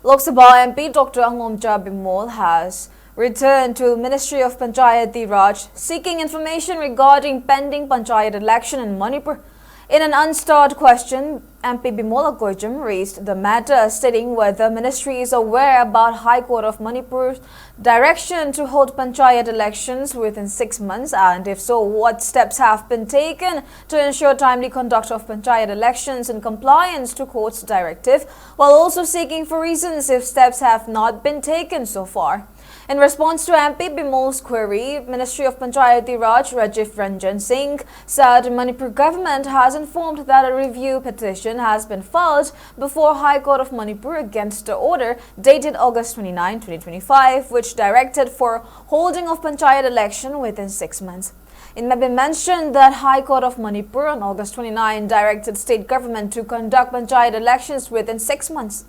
Lok Sabha MP Dr. Bimol has returned to Ministry of Panchayat Raj seeking information regarding pending Panchayat election in Manipur. In an unstarred question, MP Bimol raised the matter, stating whether ministry is aware about High Court of Manipur's direction to hold Panchayat elections within 6 months, and if so, what steps have been taken to ensure timely conduct of Panchayat elections in compliance to court's directive, while also seeking for reasons if steps have not been taken so far. In response to MP Bimol's query, Ministry of Panchayat Raj Rajiv Ranjan Singh said Manipur government has informed that a review petition has been filed before High Court of Manipur against the order dated August 29, 2025, which directed for holding of Panchayat election within 6 months. It may be mentioned that High Court of Manipur on August 29 directed state government to conduct Panchayat elections within 6 months.